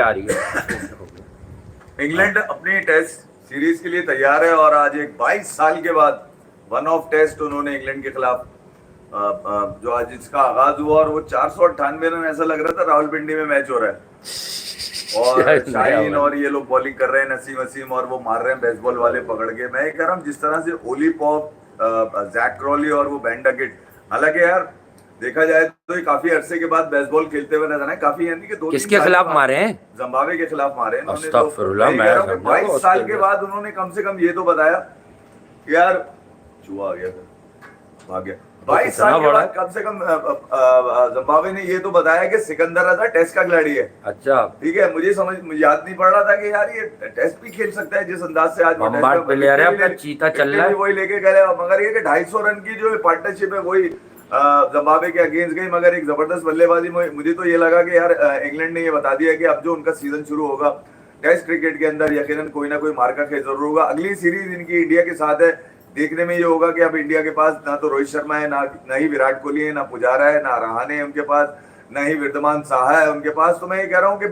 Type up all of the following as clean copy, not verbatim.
आ रही है। इंग्लैंड अपनी टेस्ट सीरीज के लिए तैयार है और आज एक 22 साल के बाद वन ऑफ टेस्ट उन्होंने इंग्लैंड के खिलाफ जो आज इसका आगाज हुआ और वो 498 रन, ऐसा लग रहा था रावलपिंडी में मैच हो रहा है और शाहीन और ये लोग बॉलिंग कर रहे हैं, नसीम वसीम, और वो मार रहे हैं बेसबॉल वाले पकड़ के। मैं कह रहा हूँ जिस तरह से ओली पॉप, जैक क्रॉली और वो बेन डकेट, हालांकि यार देखा जाए तो ये काफी अरसे के बाद बेसबॉल खेलते हुए नजर आए, काफी यानी कि 2-3 किसके खिलाफ मारे हैं? जिम्बाब्वे के खिलाफ मारे इन्होंने। तो अस्तगफुरुल्लाह, मैं कह रहा हूं 22 साल के बाद उन्होंने कम से कम ये तो बताया कि यार चूहा आ गया, भाग गया। 22 साल के बाद कम से कम जिम्बाब्वे ने ये तो बताया कि सिकंदर रजा टेस्ट का खिलाड़ी है। अच्छा, ठीक है, मुझे याद नहीं पड़ रहा था कि यार ये टेस्ट भी खेल सकता है जिस अंदाज से आज प्लेयर है अपना, चीता चल रहा है, वही लेके गए। मगर ये कि 250 रन की जो पार्टनरशिप है वही जिम्बाब्वे के अगेंस्ट गई। मगर एक जबरदस्त बल्लेबाजी, मुझे तो ये लगा कि यार इंग्लैंड ने ये बता दिया कि अब जो उनका सीजन शुरू होगा टेस्ट क्रिकेट के अंदर यकीनन कोई ना कोई मार्का खेल जरूर होगा। अगली सीरीज इनकी इंडिया के साथ है। देखने में ये होगा कि अब इंडिया के पास ना तो रोहित शर्मा है, ना ही विराट कोहली है, ना पुजारा है, ना रहाणे है उनके पास, ना ही वृद्धमान साहा है उनके पास। तो मैं ये कह रहा हूँ कि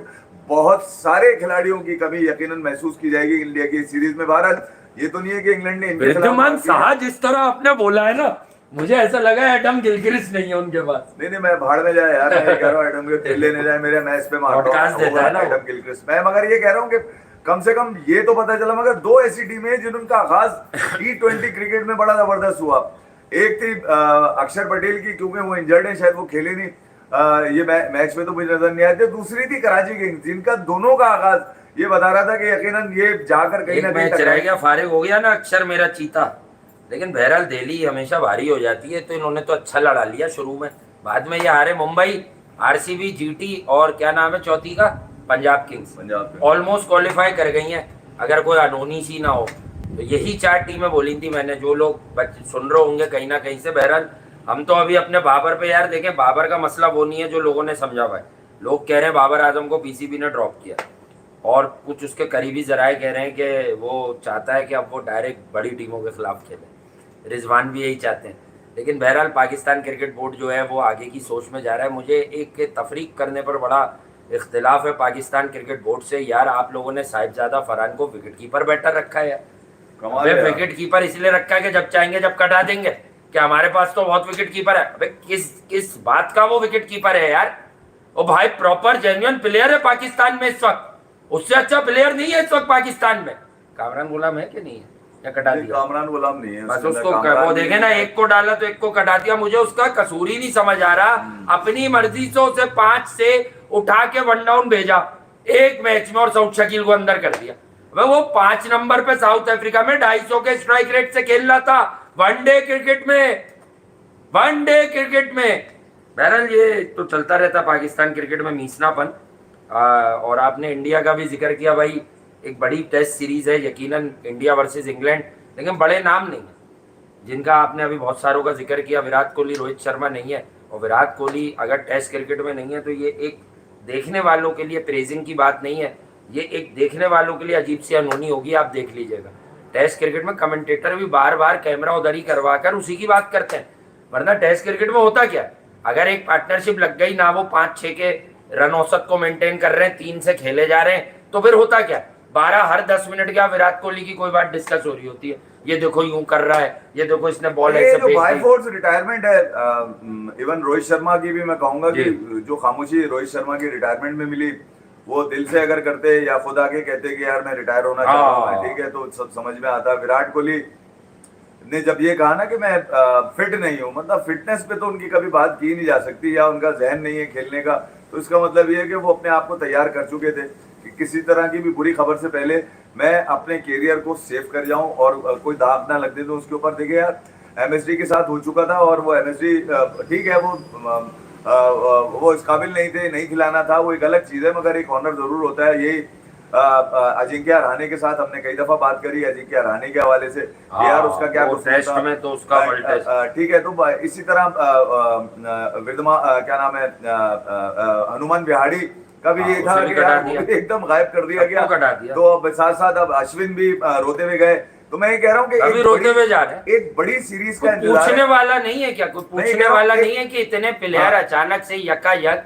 बहुत सारे खिलाड़ियों की कमी यकीनन महसूस की जाएगी इंडिया की सीरीज में। भारत ये तो नहीं है कि इंग्लैंड ने वृद्धमान साहा जिस तरह आपने बोला है ना, मुझे ऐसा लगा एडम गिलक्रिस्ट नहीं है उनके पास। नहीं, मैं भाड़ में जाए यार, मैं कह रहा हूँ एडम खेल लेने जाए, मेरे मैच पे मारता हूँ एडम गिलक्रिस्ट। मैं मगर ये कह रहा हूँ कि कम से कम ये तो पता चला, मगर 2 ऐसी टीमें हैं जिनका आगाज T20 क्रिकेट में बड़ा जबरदस्त हुआ। एक थी अक्षर पटेल की, क्योंकि वो इंजर्ड है, शायद वो खेले नहीं ये मैच में, तो मुझे नजर नहीं आए थे। दूसरी थी कराची किंग्स, जिनका दोनों का आगाज ये बता रहा था कि यकीनन ये जाकर कहीं ना कहीं रह गया, फारिग हो गया ना अक्षर मेरा चीता। लेकिन बहरहाल दिल्ली हमेशा भारी हो जाती है, तो इन्होंने तो अच्छा लड़ा लिया शुरू में, बाद में ये हारे मुंबई, आरसीबी, जीटी और क्या नाम है चौथी का, पंजाब किंग्स। ऑलमोस्ट क्वालिफाई कर गई हैं अगर कोई अनहोनी सी ना हो तो। यही 4 टीमें बोली थी मैंने, जो लोग सुन रहे होंगे कहीं ना कहीं से। बहरहाल हम तो अभी अपने बाबर पे यार देखें, बाबर का मसला वो नहीं है जो लोगों ने समझा हुआ है। लोग कह रहे हैं बाबर आजम को पीसीबी ने ड्रॉप किया, और कुछ उसके करीबी जराए कह रहे हैं कि वो चाहता है कि अब वो डायरेक्ट बड़ी टीमों के खिलाफ खेले। रिजवान भी यही चाहते हैं। लेकिन बहरहाल पाकिस्तान क्रिकेट बोर्ड जो है वो आगे की सोच में जा रहा है। मुझे एक तफरीक करने पर बड़ा इख्तिलाफ है पाकिस्तान क्रिकेट बोर्ड से। यार आप लोगों ने साहिबजादा फरहान को विकेट कीपर बैठा रखा है यार। विकेट कीपर इसलिए रखा है कि जब चाहेंगे जब कटा देंगे, कि हमारे पास तो बहुत विकेट कीपर है। अबे किस बात का वो विकेट कीपर है यार? ओ भाई प्रॉपर जेन्युइन प्लेयर है पाकिस्तान में इस वक्त, उससे अच्छा प्लेयर नहीं है इस वक्त पाकिस्तान में। कामरान गुलाम है कि नहीं है? या कटा दिया? कामरान गुलाम नहीं है, बस उसको वो देखे ना, एक को डाला तो एक को कटा दिया। मुझे उसका कसूर ही नहीं समझ आ रहा। अपनी मर्जी से उसे 5 से उठा के 1 डाउन भेजा एक मैच में और साउथ शकील को अंदर कर दिया। वो 5 नंबर पे साउथ अफ्रीका में 250 के स्ट्राइक रेट से खेल रहा था वनडे क्रिकेट में। बहरहाल ये तो चलता रहता पाकिस्तान क्रिकेट में मीसनापन। और आपने इंडिया का भी जिक्र किया भाई, एक बड़ी टेस्ट सीरीज है यकीनन इंडिया वर्सेस इंग्लैंड, लेकिन बड़े नाम नहीं है जिनका आपने अभी बहुत सारों का जिक्र किया। विराट कोहली, रोहित शर्मा नहीं है, और विराट कोहली अगर टेस्ट क्रिकेट में नहीं है तो ये एक देखने वालों के लिए प्रेजिंग की बात नहीं है, ये एक देखने वालों के लिए अजीब सी अनहोनी होगी। आप देख लीजिएगा टेस्ट क्रिकेट में कमेंटेटर भी बार बार कैमरा उधर ही करवा कर उसी की बात करते हैं, वरना टेस्ट क्रिकेट में होता क्या, अगर एक पार्टनरशिप लग गई ना, वो 5-6 के रन औसत को मेंटेन कर रहे हैं, 3 से खेले जा रहे हैं, तो फिर होता क्या, 12 हर 10 मिनट क्या विराट कोहली की कोई बात डिस्कस हो रही होती है। ये देखो यूं कर रहा है, ये देखो इसने बॉल ऐसे फेंक दी। बाय फोर्स रिटायरमेंट है। इवन रोहित शर्मा की भी मैं कहूंगा कि जो खामोशी रोहित शर्मा की रिटायरमेंट में मिली, वो दिल से अगर करते या खुद आके कहते कि यार मैं रिटायर होना चाहता हूँ, ठीक है, तो सब समझ में आता। विराट कोहली ने जब ये कहा ना कि मैं फिट नहीं हूँ, मतलब फिटनेस पे तो उनकी कभी बात की नहीं जा सकती, या उनका जहन नहीं है खेलने का, तो इसका मतलब ये है कि वो अपने आप को तैयार कर चुके थे कि किसी तरह की भी बुरी खबर से पहले मैं अपने कैरियर को सेव कर जाऊं और कोई दाग ना लग दे। तो उसके ऊपर देखिए यार, एमएसडी के साथ हो चुका था, और वो एमएसडी ठीक है, वो इस काबिल नहीं थे, नहीं खिलाना था, वो एक अलग चीज है, मगर एक ऑनर जरूर होता है। यही अजिंक्य रहाणे के साथ हमने कई दफा बात करी अजिंक्य रहाणे के हवाले से, यार उसका क्या टेस्ट में तो उसका ठीक है। तो इसी तरह क्या नाम है, हनुमान विहाड़ी का भी ये था कि एकदम गायब कर दिया गया। तो अब साथ साथ अब अश्विन भी रोते हुए गए। तो मैं ये कह रहा हूँ कि अभी रोते हुए जा रहे हैं। एक बड़ी सीरीज का इंतजार पूछने वाला नहीं है क्या, कोई पूछने वाला नहीं है कि इतने प्लेयर अचानक से यकायक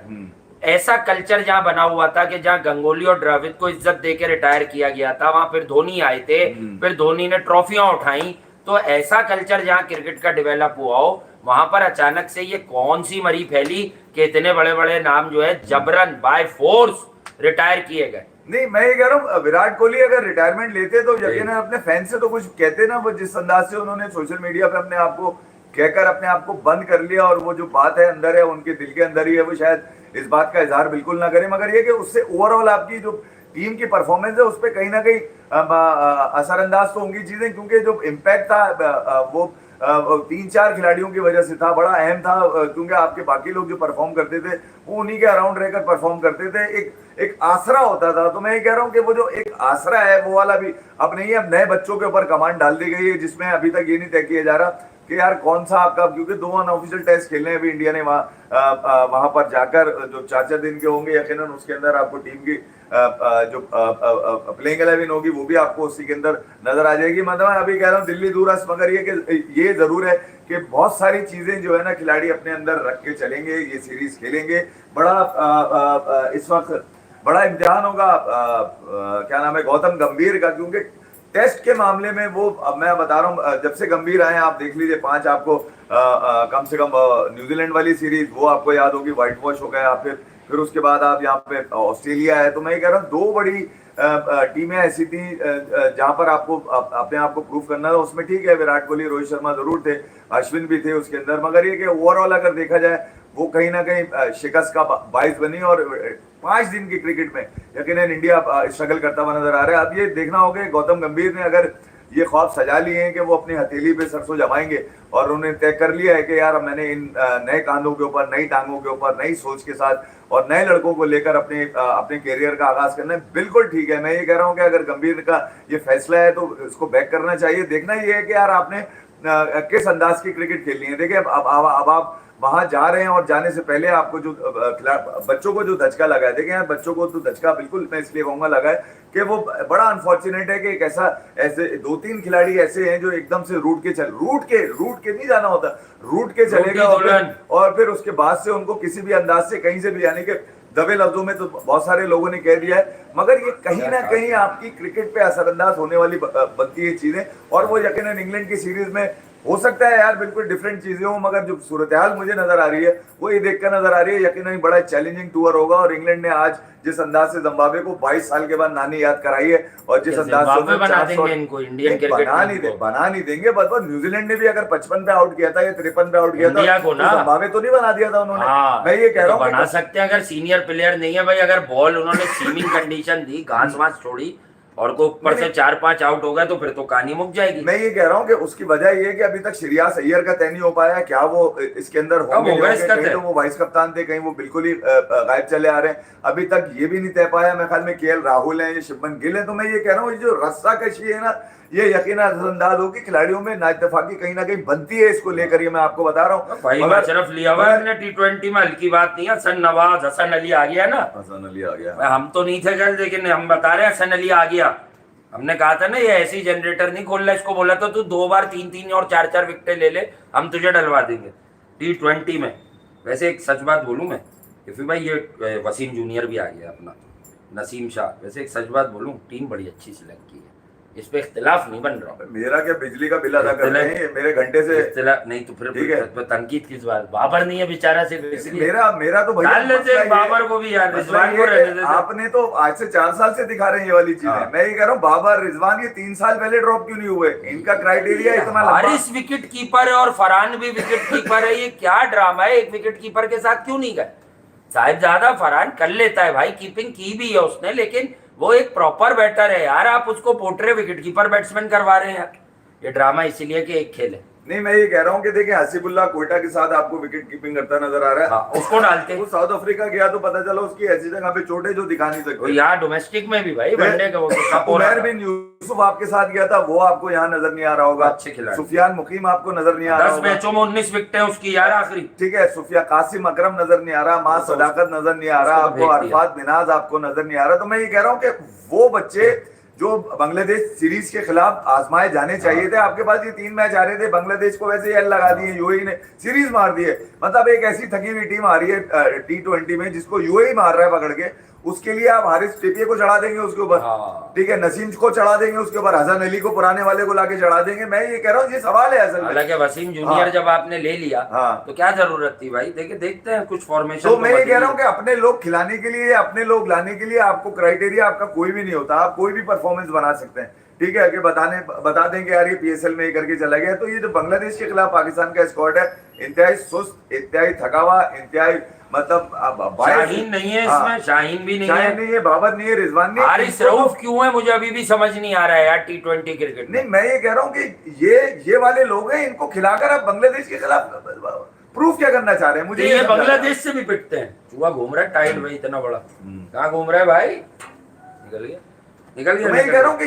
ऐसा कल्चर जहां बना हुआ था कि जहां गंगोली और द्रविड़ को इज्जत देके रिटायर किया गया था, वहां फिर धोनी आए थे, फिर धोनी ने ट्रॉफियां उठाई। तो ऐसा कल्चर जहां क्रिकेट का डेवलप हुआ हो, वहां पर अचानक से ये कौन सी मरी फैली कि इतने बड़े बड़े नाम जो है जबरन बाय फोर्स रिटायर किए गए। नहीं, मैं ये कह रहा हूँ विराट कोहली अगर रिटायरमेंट लेते तो यकीनन अपने फैन से तो कुछ कहते ना, वो जिस अंदाज से उन्होंने सोशल मीडिया पे अपने आप को कहकर अपने आप को बंद कर लिया, और वो जो बात है अंदर है उनके दिल के अंदर ही है, वो शायद इस बात का इजहार बिल्कुल ना करें। मगर ये कि उससे ओवरऑल आपकी जो टीम की परफॉर्मेंस है उस पर कहीं ना कहीं असरअंदाज तो होंगी चीजें, क्योंकि जो इम्पैक्ट था वो 3-4 खिलाड़ियों की वजह से था, बड़ा अहम था, क्योंकि आपके बाकी लोग जो परफॉर्म करते थे वो उन्हीं के अराउंड रहकर परफॉर्म करते थे, एक आसरा होता था। तो मैं ये कह रहा हूँ कि वो जो एक आसरा है वो वाला भी अब नहीं है, अब नए बच्चों के ऊपर कमांड डाल दी गई है, जिसमें अभी तक ये नहीं तय किया जा रहा कि यार कौन सा आपका, क्योंकि 2 अनऑफिशियल टेस्ट खेलने हैं अभी इंडिया ने वहां पर जाकर, जो 4-4 दिन के होंगे यकीनन, उसके अंदर आपको टीम की जो प्लेइंग 11 होगी वो भी आपको उसी के अंदर नजर आ जाएगी। मतलब मैं अभी कह रहा हूँ दिल्ली दूरस, मगर ये जरूर है कि बहुत सारी चीजें जो है ना खिलाड़ी अपने अंदर रख के चलेंगे, ये सीरीज खेलेंगे। बड़ा इस वक्त बड़ा इम्तिहान होगा क्या नाम है गौतम गंभीर का, क्योंकि टेस्ट के मामले में वो, अब मैं बता रहा हूँ जब से गंभीर आए आप देख लीजिए 5 आपको कम से कम न्यूजीलैंड वाली सीरीज वो आपको याद होगी, व्हाइट वॉश हो गया, फिर उसके बाद आप यहाँ पे ऑस्ट्रेलिया है। तो मैं ये कह रहा हूँ 2 बड़ी टीमें ऐसी थी जहां पर आपको अपने आप को प्रूव करना था। उसमें ठीक है विराट कोहली, रोहित शर्मा जरूर थे, अश्विन भी थे उसके अंदर, मगर ये कि ओवरऑल अगर देखा जाए वो कहीं ना कहीं शिकस्त का बाइस बनी। और 5 दिन की क्रिकेट में यकीनन इंडिया स्ट्रगल करता हुआ नजर आ रहा है। अब ये देखना होगा गौतम गंभीर ने अगर ये ख्वाब सजा लिए हैं कि वो अपनी हथेली पे सरसों जमाएंगे, और उन्होंने तय कर लिया है कि यार मैंने इन नए कांधों के ऊपर, नई टांगों के ऊपर, नई सोच के साथ और नए लड़कों को लेकर अपने कैरियर का आगाज करना है, बिल्कुल ठीक है। मैं ये कह रहा हूँ कि अगर गंभीर का ये फैसला है तो इसको बैक करना चाहिए। देखना ये है कि यार आपने किस अंदाज की क्रिकेट खेलनी है। देखिए अब आप वहां जा रहे हैं, और जाने से पहले आपको जो बच्चों को जो धचका लगा है, देखिए यार बच्चों को तो धचका बिल्कुल मैं इसलिए कहूंगा लगा है कि वो बड़ा अनफॉर्चुनेट है कि एक ऐसे 2-3 खिलाड़ी ऐसे हैं जो एकदम से रूट के नहीं जाना होता, रूट के चलेगा, और फिर उसके बाद से उनको किसी भी अंदाज से कहीं से भी, यानी कि दबे लफ्जों में तो बहुत सारे लोगों ने कह दिया है, मगर ये कहीं ना कहीं आपकी क्रिकेट पे असरअंदाज होने वाली बनती है चीजें। और वो यकीनन इंग्लैंड की सीरीज में हो सकता है यार बिल्कुल डिफरेंट चीजें हो, मगर जो सूरत हाल मुझे नजर आ रही है वो ये देखकर नजर आ रही है यकीनन बड़ा चैलेंजिंग टूर होगा। और इंग्लैंड ने आज जिस अंदाज से जिम्बाब्वे को 22 साल के बाद नानी याद कराई है, और जिस अंदाज से बना नहीं देंगे, बस न्यूजीलैंड ने भी अगर 55 पे आउट किया था या 53 पे आउट किया था, जिम्बाब्वे तो नहीं बना दिया था उन्होंने। मैं ये कह रहा हूँ बना सकते हैं अगर सीनियर प्लेयर नहीं है भाई, अगर बॉल उन्होंने सीमिंग कंडीशन दी, घास वास छोड़ी और को ऊपर से 4-5 आउट हो गए तो फिर तो कहानी मुक जाएगी। मैं ये कह रहा हूँ कि उसकी वजह ये है कि अभी तक श्रेयस अय्यर का तय नहीं हो पाया, क्या वो इसके अंदर होंगे, कहीं तो वो वाइस कप्तान थे, कहीं वो बिल्कुल ही गायब चले आ रहे हैं, अभी तक ये भी नहीं तय पाया। मैं ख्याल में केएल राहुल है, ये शुभमन गिल है। तो मैं ये कह रहा हूँ ये जो रस्सा कशी है ना, ये यकीनन असरअंदाज होगी, खिलाड़ियों में नाइतफाकी कहीं ना कहीं बनती है इसको लेकर, ये मैं आपको बता रहा हूँ। भाई मशरफ लिया हुआ है T20 में, हल्की बात नहीं है। हसन अली आ गया ना, हसन अली आ गया, हम तो नहीं थे कल, लेकिन हम बता रहे हैं हसन अली आ गया। हमने कहा था ना ये ऐसी जनरेटर नहीं खोल रहा, इसको बोला था तू 2 बार 3-3 और 4-4 विकेटें ले ले, हम तुझे डलवा देंगे T20 में। वैसे एक सच बात बोलूं मैं, फिर भाई ये वसीम जूनियर भी आ गया अपना, नसीम शाह। वैसे एक सच बात बोलूं, टीम बड़ी अच्छी सिलेक्ट की है, इस पे इख्तिलाफ नहीं बन रहा। मेरा क्या बिजली का बिल अदा कर रहे हैं मेरे घंटे से, इख्तिलाफ नहीं तो फिर तनकीद किस बात, बाबर नहीं है बेचारा सिर्फ मेरा तो डाल लेते बाबर को भी यार, रिजवान को रहने देते। आपने तो आज से 4 साल से दिखा रहे हैं ये वाली चीजें। मैं ये कह रहा हूँ बाबर, रिजवान ये 3 साल पहले ड्रॉप क्यों नहीं हुए, इनका क्राइटेरिया इतना हारिस विकेट कीपर है और फरहान भी विकेट कीपर है, ये क्या ड्रामा है, एक विकेट कीपर के साथ क्यों नहीं गए? साहिबजादा फरहान कर लेता है भाई, कीपिंग की भी है उसने, लेकिन वो एक प्रॉपर बैटर है यार, आप उसको पोर्ट्रे विकेटकीपर बैट्समैन करवा रहे हैं यार। ये ड्रामा इसीलिए कि एक खेल है। नहीं, मैं ये कह रहा हूँ कि देखिए हसीबुल्लाह कोयटा के साथ आपको विकेट कीपिंग करता नजर आ रहा है। हाँ, उसको डालते। वो साउथ अफ्रीका गया तो पता चला उसकी ऐसी जगह पे चोट है जो दिखा नहीं सकते। यहाँ डोमेस्टिक में भी भाई वनडे का उमर बिन यूसुफ आपके साथ गया था, वो आपको यहाँ नजर नहीं आ रहा होगा। अच्छे खिलाड़ी। सुफियान मुकीम आपको नजर नहीं आ रहा, 10 मैचों में 19 विकेटें उसकी यार आखिरी। ठीक है, सुफिया कासिम अकरम नजर नहीं आ रहा, मां सदाकत नजर नहीं आ रहा आपको, अरफात मिनाज आपको नजर नहीं आ रहा। तो मैं ये कह रहा हूँ कि वो बच्चे जो बांग्लादेश सीरीज के खिलाफ आजमाए जाने चाहिए थे, आपके पास ये 3 मैच आ रहे थे, बांग्लादेश को वैसे एल लगा दिए, यूएई ने सीरीज मार दी है। मतलब एक ऐसी थकी हुई टीम आ रही है T20 में जिसको यूएई मार रहा है पकड़ के, उसके लिए आप हारिस टिपिया को चढ़ा देंगे उसके ऊपर, हाँ। ठीक है, नसीम को चढ़ा देंगे उसके ऊपर, हसन अली को पुराने वाले को लाके चढ़ा देंगे। मैं ये कह रहा हूँ, ये सवाल है असल में। हालांकि वसीम जूनियर हाँ। जब आपने ले लिया हाँ। तो क्या जरूरत थी भाई? देखिए देखते हैं कुछ फॉर्मेशन तो मैं ये कह रहा हूँ कि अपने लोग खिलाने के लिए, अपने लोग लाने के लिए आपको क्राइटेरिया आपका कोई भी नहीं होता, आप कोई भी परफॉर्मेंस बना सकते हैं, ठीक है, कि बता देंगे यार ये पीएसएल में ये करके चला गया। तो ये जो बांग्लादेश के खिलाफ पाकिस्तान का स्क्वाड है, इंतहाई सुस्त, इंतहाई थका हुआ, इंतहाई मतलब शाहीन नहीं है इसमें, शाहीन भी नहीं है, शाहीन नहीं है, बाबर नहीं है, रिजवान नहीं है, हारिस रऊफ क्यों है मुझे अभी भी समझ नहीं आ रहा है यार T20 क्रिकेट में। नहीं, मैं ये कह रहा हूँ कि ये वाले लोग हैं, इनको खिलाकर आप बांग्लादेश के खिलाफ प्रूफ क्या करना चाह रहे हैं? मुझे ये बांग्लादेश से भी पिटते हैं। चूहा घूम रहा है टाइट भाई, इतना बड़ा कहाँ घूम रहा है भाई? निकल गया, निकल गया। तो मैं ये कह रहा हूँ कि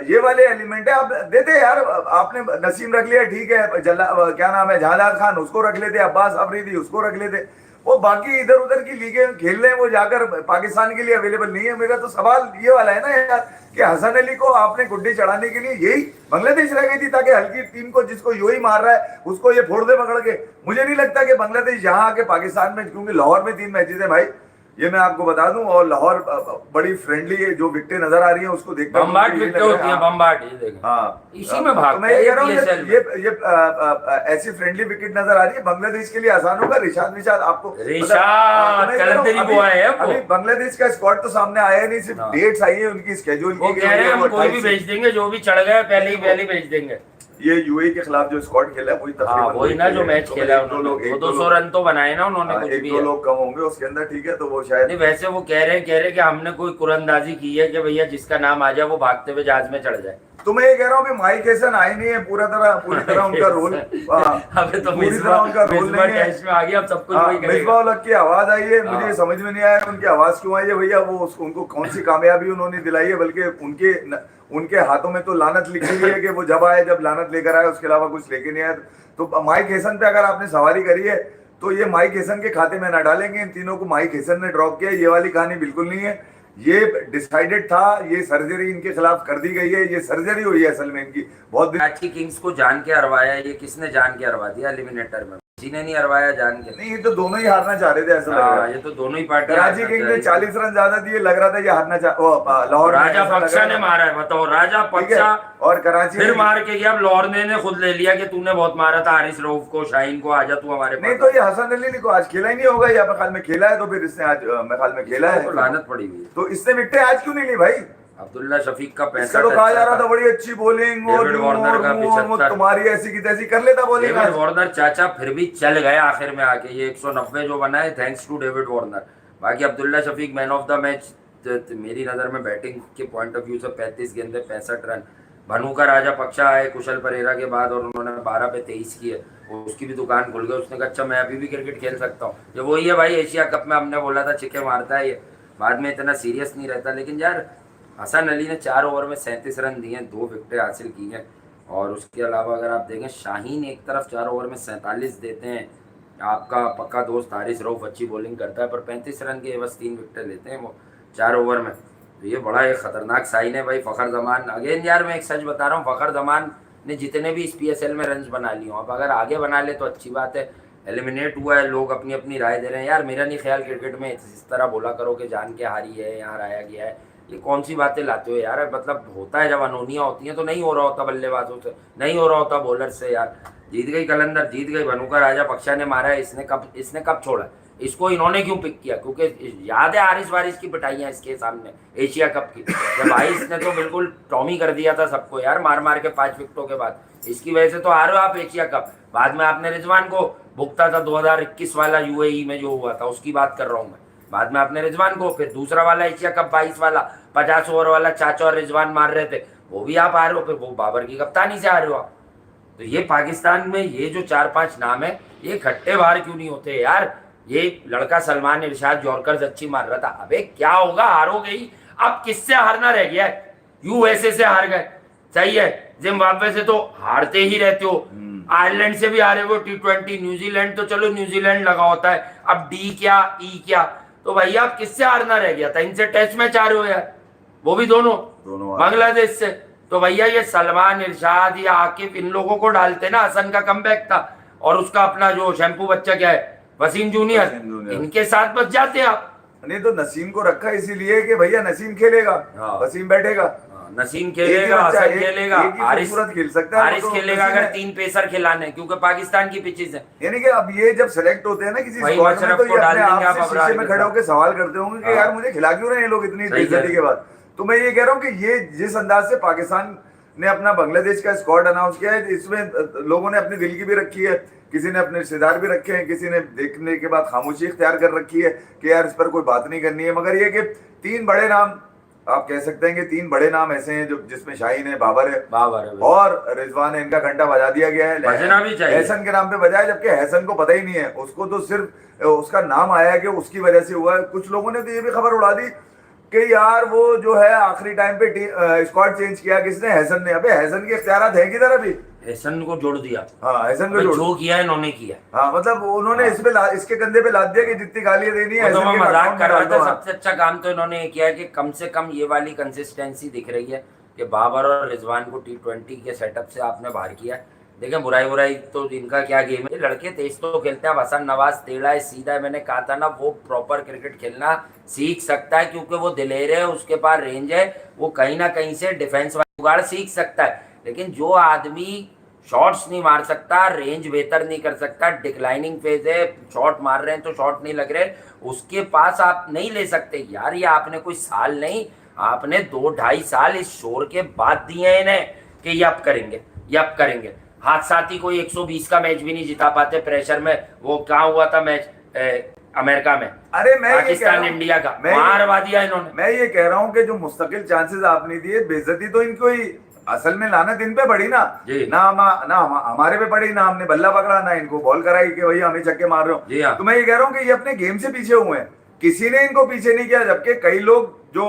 ये वाले एलिमेंट है, आप देते यार, आपने नसीम रख लिया, ठीक है, क्या नाम है, जहादार खान, उसको रख लेते, अब्बास अफरीदी उसको रख लेते, वो बाकी इधर उधर की लीगें खेल रहे हैं, वो जाकर पाकिस्तान के लिए अवेलेबल नहीं है। मेरा तो सवाल ये वाला है ना यार, कि हसन अली को आपने गुड्डे चढ़ाने के लिए यही बांग्लादेश रह गई थी, ताकि हल्की टीम को जिसको यूही मार रहा है उसको ये फोड़ दे पकड़ के। मुझे नहीं लगता कि बांग्लादेश यहाँ आके पाकिस्तान में, क्योंकि लाहौर में 3 मैचेस है भाई, ये मैं आपको बता दूं, और लाहौर बड़ी फ्रेंडली है, जो विकेटें नजर आ रही हैं उसको देखकर बम्बाट विकेट होती है, बम्बाट, ये देखें। हाँ, इसी में भागता तो मैं ये कह रहा हूँ PSL में। ये ऐसी फ्रेंडली विकेट नजर आ रही है, बांग्लादेश के लिए आसान होगा। रिशाद आपको रिशाद कलंदरी को आए हैं, अभी बांग्लादेश का स्क्वाड तो सामने आया नहीं, सिर्फ डेट्स आई है उनकी, स्केड्यूल वो कह रहे हैं हम कोई भी भेज देंगे, जो भी चढ़ गया पहले ही भेज देंगे। ये यूएई के खिलाफ जो स्क्वाड खेला है वही तकरीबन वही ना जो मैच खेला है उन्होंने, वो 200 रन तो बनाए ना उन्होंने, कुछ भी 1-2 लोग कम होंगे उसके अंदर, ठीक है, तो वो शायद नहीं। वैसे वो कह रहे हैं कि हमने कोई कुरंदाजी की है कि भैया जिसका नाम आ जाए वो भागते हुए जहाज में चढ़ जाए। तो मैं ये कह रहा हूँ कि माइक हैसन आए नहीं है पूरी तरह उनका रोल, अबे तो पूरी तरह उनका रोल नहीं है, टेस्ट में आ गया, अब सब कुछ वही करेगा। मिसबाह उल हक की आवाज आई है, मुझे समझ में नहीं आया उनकी आवाज क्यों आई है भैया, वो उनको कौन सी कामयाबी उन्होंने दिलाई है, बल्कि उनके हाथों में तो लानत लिखी हुई है कि वो जब आए जब लानत लेकर आए, उसके अलावा कुछ लेके नहीं आए। तो माइक हैसन पे अगर आपने सवारी करी है तो ये माइक हैसन के खाते में ना डालेंगे, इन तीनों को माइक हैसन ने ड्रॉप किया, ये वाली कहानी बिल्कुल नहीं है, ये डिसाइडेड था, ये सर्जरी इनके खिलाफ कर दी गई है, ये सर्जरी हुई है असल में इनकी बहुत। कराची किंग्स को जान के हरवाया, ये किसने जान के हरवा दिया एलिमिनेटर में? किसी ने नहीं हरवाया जान के। नहीं, ये तो दोनों ही हारना चाह रहे थे, ऐसा लग रहा है। ये तो दोनों ही पार्टी, कराची किंग्स ने 40 रन ज्यादा दिए, लग रहा था ये हारना लाहौर राजा पक्षा ने मारा है, बताओ, राजा पक्षा और कराची फिर मार के गया। अब लाहौर ने खुद ले लिया कि तूने बहुत मारा था हारिस रऊफ को, शाहीन को, आजा तू हमारे पास। नहीं तो ये हसन अली ने को आज खेला ही नहीं होगा, या मेरे ख्याल में खेला है, तो फिर इसने आज मेरे ख्याल में खेला है, तो लानत पड़ी हुई है। तो इसने विकेटें आज क्यों नहीं ली भाई? अब्दुल्ला शफीक का 65 तो कहा जा रहा था बड़ी अच्छी बॉलिंग, और वार्नर का 75, तुम्हारी ऐसी की तैसी कर लेता बॉलिंग। डेविड वार्नर चाचा फिर भी चल गए आखिर में आके, ये 190 जो बना है थैंक्स टू डेविड वार्नर। बाकी Abdullah Shafique man of the match मेरी नज़र में, बैटिंग के पॉइंट ऑफ व्यू से 35 गेंदे 65 रन। भनू का राजा पक्षा आए कुशल परेरा के बाद और उन्होंने 12 पे 23 किए, उसकी भी दुकान खुल गई। उसने कहा अच्छा मैं अभी भी क्रिकेट खेल सकता हूँ। ये वही है भाई, एशिया कप में हमने बोला था छिक्के मारता है ये, बाद में इतना सीरियस नहीं रहता। लेकिन यार हसन अली ने 4 ओवर में 37 रन दिए, 2 विकेटें हासिल की हैं। और उसके अलावा अगर आप देखें, शाहीन एक तरफ 4 ओवर में 47 देते हैं, आपका पक्का दोस्त हारिस रऊफ अच्छी बॉलिंग करता है पर 35 रन के बस 3 विकेटें लेते हैं वो 4 ओवर में। तो ये बड़ा एक खतरनाक साइन है भाई। फ़खर जमान अगेन यार, मैं एक सच बता रहा हूँ, फ़खर जमान ने जितने भी इस PSL में रन बना लिए हों, अब अगर आगे बना ले तो अच्छी बात है। एलिमिनेट हुआ है, लोग अपनी अपनी राय दे रहे हैं। यार मेरा नहीं ख्याल क्रिकेट में इस तरह बोला करो कि जान के हारी है, यहाँ हराया गया है, ये कौन सी बातें लाते हो यार। मतलब होता है जब अनोनियाँ होती हैं तो नहीं हो रहा होता बल्लेबाजों से, नहीं हो रहा होता बॉलर से। यार जीत गई कलंदर, जीत गई भनू का राजा पक्षा ने मारा है, इसने कब छोड़ा? इसको इन्होंने क्यों पिक किया? क्योंकि याद है हारिस वारिस की पिटाइयाँ इसके सामने एशिया कप की, जब भाई इसने तो बिल्कुल टॉमी कर दिया था सबको यार, मार मार के 5 विकेटों के बाद। इसकी वजह से तो हारे हो आप एशिया कप। बाद में आपने रिजवान को भुगता था, 2021 वाला UAE में जो हुआ था उसकी बात कर रहा हूँ मैं। बाद में आपने रिजवान को, फिर दूसरा वाला एशिया कप 22 वाला 50 ओवर वाला चाचा और रिजवान मार रहे थे, वो भी आप हारे हो, फिर वो बाबर की कप्तानी से हारे हो आप। तो ये पाकिस्तान में ये जो 4-5 नाम है, ये इकट्ठे बाहर क्यों नहीं होते यार? ये लड़का सलमान इरशाद यॉर्कर्स अच्छी मार रहा था, अबे क्या होगा, हारोगे ही। अब किससे हारना रह गया है? USA से हार गए, सही है, जिम्बाब्वे से तो हारते ही रहते हो, आयरलैंड से भी हारे वो T20, न्यूजीलैंड तो चलो न्यूजीलैंड लगा होता है, अब D क्या E क्या, तो भैया आप किससे हारना रह गया था? इनसे टेस्ट मैच आ रहे हो यार, वो भी दोनों दोनों बांग्लादेश से। तो भैया ये सलमान, इरशाद या आकिब, इन लोगों को डालते ना। हसन का कमबैक था, और उसका अपना जो शैम्पू बच्चा क्या है, वसीम जूनियर, इनके साथ बच जाते आप। नहीं तो नसीम को रखा इसीलिए कि भैया नसीम खेलेगा, हाँ। वसीम बैठेगा, नसीम खेलेगा, हसन खेलेगा, हारिस खेल सकता है, हारिस तो खेलेगा अगर नसीम है। 3 पेसर खिलाने, क्योंकि पाकिस्तान की पिचेस है। यानी कि अब ये जब सेलेक्ट होते हैं ना किसी वही स्क्वाड में, मशरफ तो को ये डाल अपने देंगे आप आप से अबरार शीशे में के खड़े साथ। होकर सवाल करते होंगे कि हाँ। यार मुझे खिला क्यों रहे हैं ये लोग इतनी सही बेइज्जती कह के बाद। तो मैं ये कह रहा हूँ कि ये जिस अंदाज से पाकिस्तान ने अपना बांग्लादेश का स्क्वाड अनाउंस किया है, इसमें लोगों ने अपनी दिल की भी रखी है, किसी ने अपने रिश्तेदार भी रखे हैं, किसी ने देखने के बाद खामोशी इख्तियार कर रखी है कि यार इस पर कोई बात नहीं करनी है। मगर ये कि 3 बड़े नाम, आप कह सकते हैं कि 3 बड़े नाम ऐसे हैं जो जिसमें शाहीन है, बाबर है और रिजवान है, इनका घंटा बजा दिया गया है। बजना भी चाहिए। हसन के नाम पे बजाया, जबकि हसन को पता ही नहीं है, उसको तो सिर्फ उसका नाम आया है कि उसकी वजह से हुआ है। कुछ लोगों ने तो ये भी खबर उड़ा दी कि यार वो जो है आखिरी टाइम पे स्क्वाड चेंज किया किसने, हसन ने। अबे हसन के इख्तियारात है किधर अभी? हसन को जोड़ दिया। हाँ, हसन को जो किया इन्होंने किया। हाँ, मतलब उन्होंने इसके कंधे पे लाद दिया कि जितनी गालियां देनी है तो मैं मजाक कर रहा था। हाँ। सबसे अच्छा काम तो इन्होंने ये किया है कि कम से कम ये वाली कंसिस्टेंसी दिख रही है कि बाबर और रिजवान को T20 के सेटअप से आपने बाहर किया। देखें, बुराई तो इनका क्या गेम है, लड़के तेज तो खेलते हैं। हसन नवाज टेढ़ा है, सीधा है, मैंने कहा था ना, वो प्रॉपर क्रिकेट खेलना सीख सकता है क्योंकि वो दिलेर है, उसके पास रेंज है, वो कहीं ना कहीं से डिफेंस वाला जुगाड़ सीख सकता है। लेकिन जो आदमी शॉट्स नहीं मार सकता, रेंज बेहतर नहीं कर सकता, डिक्लाइनिंग फेज है, शॉट मार रहे हैं तो शॉट नहीं लग रहे, उसके पास आप नहीं ले सकते यार। ये आपने कोई साल नहीं, आपने 2-2.5 साल इस शोर के बाद दिए हैं इन्हें कि ये अब करेंगे, ये अब करेंगे। हाथ साथी कोई 120 का मैच भी नहीं जिता पाते प्रेशर में। वो कहाँ हुआ था मैच, अमेरिका में, अरे मैं पाकिस्तान इंडिया का, वहां हरवा दिया इन्होंने। मैं ये कह रहा हूँ कि जो मुस्तकिल चांसेस आपने दिए, बेइज्जती तो इनको ही असल में लानत इन पे पड़ी ना। ना हमारे पे पड़ी, ना हमने बल्ला पकड़ा, ना इनको बॉल कराई कि भैया हमें छक्के मार रहे हो। तो मैं ये कह रहा हूँ कि ये अपने गेम से पीछे हुए हैं, किसी ने इनको पीछे नहीं किया। जबकि कई लोग जो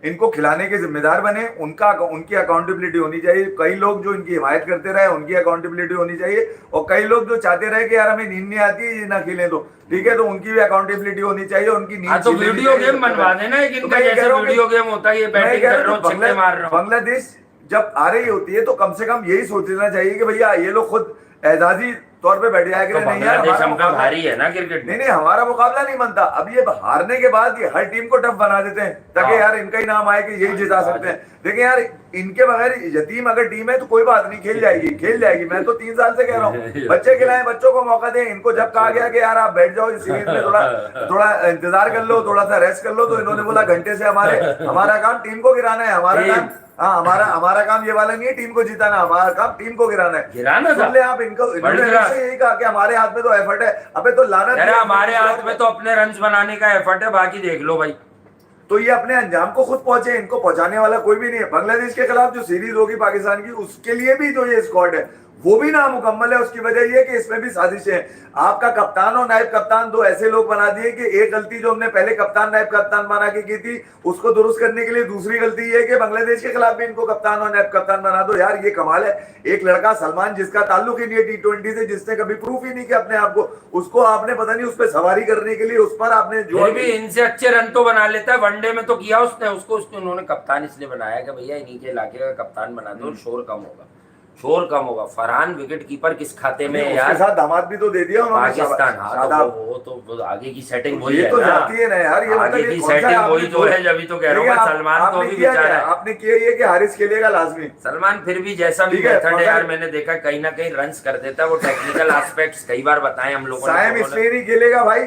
इनको खिलाने के जिम्मेदार बने, उनकी अकाउंटेबिलिटी होनी चाहिए। कई लोग जो इनकी हिमायत करते रहे, उनकी अकाउंटेबिलिटी होनी चाहिए। और कई लोग जो चाहते रहे कि यार हमें नींद नहीं आती है, ये ना खेलें, तो ठीक है, तो उनकी भी अकाउंटेबिलिटी होनी चाहिए, उनकी नींद। तो वीडियो गेम बनवा देना, इनका जैसे वीडियो गेम होता है, ये बैटिंग कर रहा हूं, छक्के मार रहा हूं। बांग्लादेश जब आ रही होती है तो कम से कम यही सोचना चाहिए कि भैया ये लोग खुद एजाजी तौर पे बैठ जाएगा। तो बांग्लादेश हम पे भारी है ना क्रिकेट में। नहीं, हमारा मुकाबला नहीं बनता। अब ये हारने के बाद ये हर टीम को टफ बना देते हैं ताकि यार इनका ही नाम आए कि यही जिता सकते हैं। देखिए यार, इनके बगैर यतीम अगर टीम है तो कोई बात नहीं, खेल जाएगी। मैं तो 3 साल से कह रहा हूँ, बच्चे खिलाएं, बच्चों को मौका दें। इनको जब कहा गया कि यार आप बैठ जाओ इस सीरीज में, थोड़ा इंतजार कर लो, थोड़ा सा रेस्ट कर लो, तो इन्होंने बोला घंटे से हमारा काम टीम को गिराना है, हमारा काम। हाँ, हमारा काम ये वाला नहीं है टीम को जिताना, हमारा काम टीम को गिराना है। सुन ले आप, इन्होंने यही कहा कि हमारे हाथ में तो एफर्ट है। अबे तो लानत, हमारे हाथ में तो अपने रन्स बनाने का एफर्ट है, बाकी देख लो भाई। तो ये अपने अंजाम को खुद पहुंचे, इनको पहुंचाने वाला कोई भी नहीं है। बांग्लादेश के खिलाफ जो सीरीज होगी पाकिस्तान की, उसके लिए भी जो ये स्क्वाड है वो भी नामुकम्मल है। उसकी वजह ये कि इसमें भी साजिशें हैं। आपका कप्तान और नायब कप्तान दो ऐसे लोग बना दिए कि एक गलती जो हमने पहले कप्तान नायब कप्तान बना के की थी, उसको दुरुस्त करने के लिए दूसरी गलती ये है कि बांग्लादेश के खिलाफ भी इनको कप्तान और नायब कप्तान बना दो। यार ये कमाल है। एक लड़का सलमान, जिसका ताल्लुक ही नहीं है T20 से, जिसने कभी प्रूफ ही नहीं किया अपने आप को, उसको आपने पता नहीं उस पर सवारी करने के लिए उस पर आपने जो भी इनसे अच्छे रन तो बना लेता है। वनडे में तो किया उसने, उसको उन्होंने कप्तान इसलिए बनाया कि भैया इन्हीं के इलाके का कप्तान बना दो, शोर कम होगा। फरहान विकेट कीपर किस खाते में यार, उसके साथ दामाद भी तो दे दिया उन्होंने पाकिस्तान। हाँ, तो वो तो आगे की सेटिंग वही है तो जाती है ना यार, ये आगे की सेटिंग वही तो है। जब तो कह रहा हूँ सलमान तो भी बेचारा है। आपने किया ये कि हारिस खेलेगा लाजमी। सलमान फिर भी जैसा भी मेथड है यार, मैंने देखा कहीं ना कहीं रन्स कर देता है। वो टेक्निकल एस्पेक्ट्स कई बार बताए हम लोगों ने। साइम इसलिए नहीं खेलेगा भाई,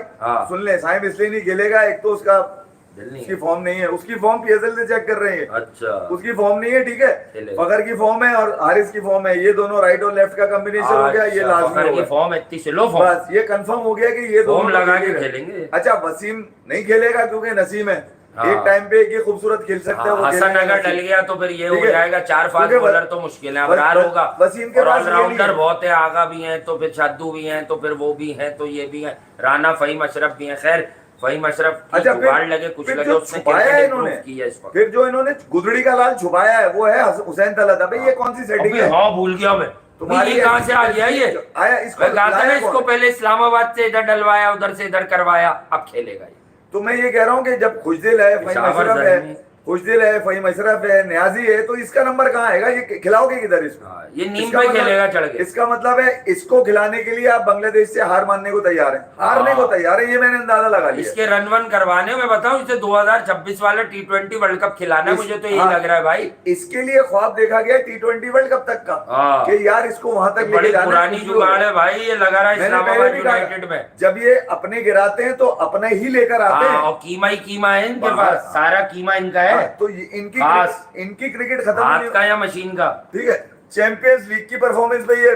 सुन ले, साइम इसलिए नहीं खेलेगा, एक तो उसका उसकी फॉर्म नहीं है। उसकी फॉर्म PSL से चेक कर रहे हैं। अच्छा, उसकी फॉर्म नहीं है, ठीक है। फखर की फॉर्म है और हारिस की फॉर्म है, ये दोनों राइट और लेफ्ट का कॉम्बिनेशन हो गया। ये लाजमी की फॉर्म इतनी स्लो फॉर्म, बस ये कंफर्म हो गया कि ये दोनों लगा के खेलेंगे। अच्छा, वसीम नहीं खेलेगा क्योंकि नसीम है। एक टाइम पे ये खूबसूरत खेल सकते हैं। हसन अगर डल गया तो फिर ये हो जाएगा। 4 फास्ट बॉलर तो मुश्किल है। अबरार होगा, वसीम के पास ऑलराउंडर बहुत है, आगा भी हैं, तो फिर शादू भी हैं, तो फिर वो भी हैं, तो ये भी हैं, राना फहीम अशरफ भी हैं। खैर फहीम अशरफ अच्छा, जुगाड़ लगे, कुछ लगे, उसने इन्होंने किया इस वक्त। फिर जो इन्होंने गुदड़ी का लाल छुपाया है वो है हुसैन तलत। अबे ये कौन सी सेटिंग है? हाँ, भूल गया मैं। तुम्हारी कहां से आ गया ये? आया इसको पहले इस्लामाबाद से इधर डलवाया, उधर से इधर करवाया, अब खेलेगा ये। तो मैं ये कह रहा हूँ कि जब खुशदिल है, फहीम अशरफ है, खुशदिल है, फहीम अशरफ है, न्याजी है, तो इसका नंबर कहाँ आएगा? ये खिलाओगे किधर इसको? हाँ, ये नीम इसका पे मतलब- खेलेगा चढ़ के। इसका मतलब है इसको खिलाने के लिए आप बांग्लादेश से हार मानने को तैयार हैं, हारने को तैयार है, ये मैंने अंदाजा लगा लिया। इसके रन वन करवाने मैं बताऊं, इसे 2026 वाला T20 वर्ल्ड कप खिलाना है, मुझे तो यही हाँ, लग रहा है भाई। इसके लिए ख्वाब देखा गया T20 वर्ल्ड कप तक का, हाँ। कि यार इसको वहां तक बड़ी लेके जाना है, पुरानी कुछ भी हो जुगाड़ जाए। है भाई, ये लगा रहा है मैंने पहले इस्लामाबाद भी कहा, यूनाइटेड में। जब ये अपने गिराते हैं तो अपने ही लेकर आते हाँ, हैं। और कीमा ही कीमा है इनके हाँ, पास, सारा कीमा इनका है। हाँ, तो खास। इनकी क्रिकेट खत्म हाथ नहीं का या मशीन का। ठीक है। चैंपियंस लीग की परफॉर्मेंस में ये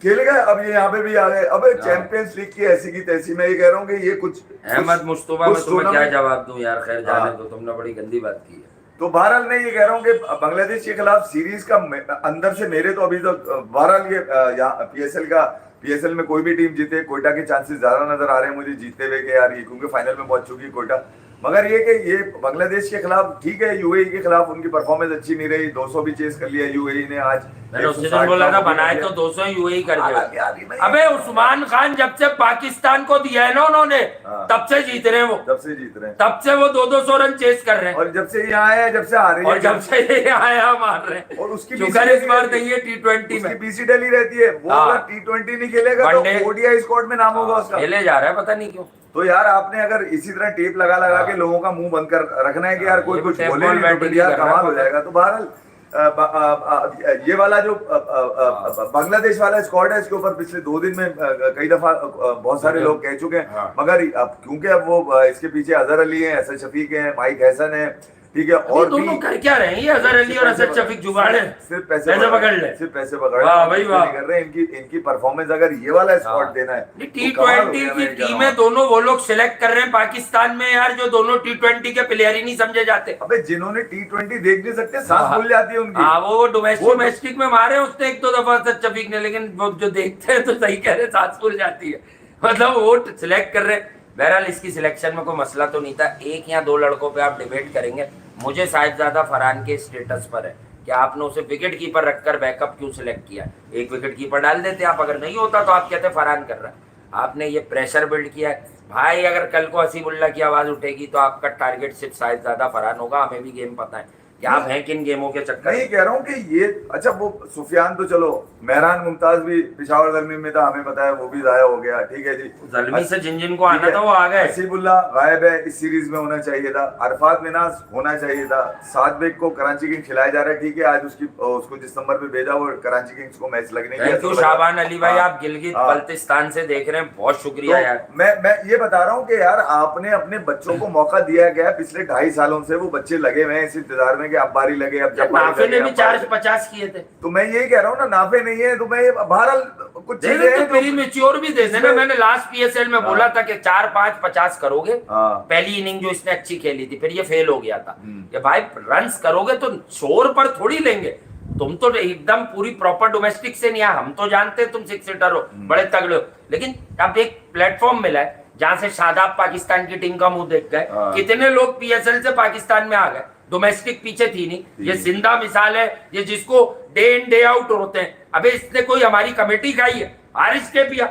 खेल गए, अब ये यहाँ पे भी आ गए। अब चैंपियंस लीग की ऐसी की तैसी, मैं ये कह रहा हूँ कि ये कुछ अहमद मुस्तफा, मैं तुम्हें क्या टूर्नामेंट- जवाब दूं यार, खैर जाने हाँ। दो, तुमने बड़ी गंदी बात की है। तो बहरहाल मैं ये कह रहा हूँ कि बांग्लादेश के खिलाफ सीरीज का अंदर से मेरे तो अभी तो बहरहाल ये यहाँ पीएसएल में कोई भी टीम जीते, कोयटा के चांसेस ज्यादा नजर आ रहे हैं मुझे जीतते हुए के यार, ये क्योंकि फाइनल में पहुंच चुकी है कोयटा। मगर ये कि ये बांग्लादेश के खिलाफ ठीक है, यूएई के खिलाफ उनकी परफॉर्मेंस अच्छी नहीं रही, 200 भी चेस कर लिया यूएई ने आज। मैंने उससे तो बोला था बनाए तो 200 यूएई कर दिया। दिया। अबे उस्मान खान जब से पाकिस्तान को दिया है ना उन्होंने, हाँ। तब से जीत रहे हैं वो, जब से जीत रहे हैं, तब से वो 200 रन चेस कर रहे हैं, और जब से यहाँ आया, जब से आ रही है, और जब से ये आया मार रहे हैं। और उसकी शुक्र इस बार नहीं है T20 में, पीसी डली रहती है वो। हाँ। अगर T20 नहीं खेलेगा वनडे- तो ओडीआई स्क्वाड में नाम होगा उसका। खेले जा रहा है पता नहीं क्यों। तो यार आपने अगर इसी तरह टेप लगा लगा के लोगों का मुंह बंद कर रखना है कि यार कोई ये कुछ टेप बोले बॉल नहीं तो बैटिंग फिर यार कर रहा है, कमाल हो पता- जाएगा। तो बहरहाल ये वाला जो बांग्लादेश वाला स्क्वाड है, इसके ऊपर पिछले 2 दिन में कई दफा बहुत सारे लोग कह चुके हैं। हाँ। मगर अब क्योंकि अब वो इसके पीछे अजहर अली है, असद शफीक है, माइक हैसन है, ठीक है, और और दोनों भी कर क्या रहे हैं ये अजहर अली और असद शफीक जुगाड़ है, सिर्फ पैसे पकड़ ले। सिर्फ पैसे पकड़ ले, वाह भाई कुछ वाह। नहीं कर रहे। इनकी परफॉर्मेंस अगर ये वाला स्क्वाड हाँ। देना है नहीं, तो कमाल हो T20 गया, की मैं कह रहा हूँ। टीमें दोनों वो लोग सिलेक्ट कर रहे हैं पाकिस्तान में यार, जो दोनों T20 के प्लेयर ही नहीं समझे जाते। अबे जिन्होंने T20 देख नहीं सकते, सांस हाँ। भूल जाती है उनकी। हाँ, वो डोमेस्टिक में मारे उसने 1-2 दफा असद शफीक ने, लेकिन वो जो देखते हैं तो सही कह रहे, सांस भूल जाती है। मतलब वो सिलेक्ट कर रहे हैं। बहरहाल इसकी सिलेक्शन में कोई मसला तो नहीं था। 1 या 2 लड़कों पे आप डिबेट करेंगे, मुझे साहिबजादा फरहान के स्टेटस पर है कि आपने उसे विकेट कीपर रखकर बैकअप क्यों सिलेक्ट किया। 1 विकेट कीपर डाल देते आप, अगर नहीं होता तो आप कहते फरहान कर रहा है। आपने ये प्रेशर बिल्ड किया है भाई। अगर कल को हसीबुल्ला की आवाज उठेगी तो आपका टारगेट सिर्फ साहिबजादा फरहान होगा। हमें भी गेम पता है कि आप हैं किन गेमों के चक्कर नहीं में। कह रहा हूँ कि ये अच्छा, वो सुफियान तो चलो, मेहरान मुमताज भी पिशावर जलमी में था, हमें पता है वो भी जाया हो गया, ठीक है जी। जलमी से जिन को आना था वो आ गए। हसीबुल्ला गायब है, इस सीरीज में होना चाहिए था। अरफात मिनाज होना चाहिए था। सादबेग को कराची किंग्स खिलाया जा रहा है, ठीक है, आज उसको जिस नंबर पे भेजा वो कराची किंग्स को मैच लगने की। थैंक यू शाबान अली भाई, हाँ, आप गिलगित हाँ। बल्तिस्तान से देख रहे हैं, बहुत शुक्रिया तो यार। मैं ये बता रहा हूँ कि यार आपने अपने बच्चों को मौका दिया गया है। पिछले 2.5 सालों से वो बच्चे लगे हुए हैं इस इंतजार में कि अब बारी लगे, अब जब बारी नाफे ने लगे, भी अब बारी लगे। 450 किए थे। तो मैं यही कह रहा हूँ ना, नाफे नहीं है तो मैं बहरहाल कुछ दे चीजें दे तो हैं प्री मैच्योर भी दे देना। मैंने लास्ट पीएसएल में बोला था कि 4-5-50 करोगे। हाँ। पहली इनिंग जो इसने अच्छी खेली थी, फिर ये फेल हो गया था। हम्म। ये भाई रन्स करोगे तो शोर पर थोड़ी लेंगे। तुम तो एकदम पूरी प्रॉपर डोमेस्टिक से नहीं आया, हम तो जानते हैं तुम 6 सीटर हो, बड़े तगड़े हो, लेकिन अब एक प्लेटफॉर्म मिला है जहां से शादाब पाकिस्तान की टीम का मुंह देख गए। हाँ। कितने लोग पीएसएल से पाकिस्तान में आ गए, डोमेस्टिक पीछे थी नहीं। ये जिंदा मिसाल है, ये जिसको डे इन डे आउट होते हैं। अबे इसने कोई हमारी कमेटी खाई है? हारिस टेपिया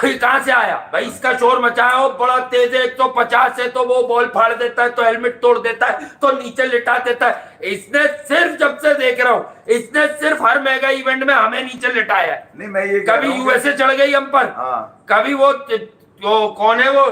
ये कहां से आया भाई? इसका शोर मचाया हो, बड़ा तेज है, 150 है तो वो बॉल फाड़ देता है, तो हेलमेट तोड़ देता है, तो नीचे लिटा देता है। इसने सिर्फ, जब से देख रहा हूं, इसने सिर्फ हर मेगा इवेंट में हमें नीचे लिटाया है। नहीं, मैं ये कह कभी रहा हूँ यूएसए चढ़ गई हम पर, हाँ। कभी वो कौन है वो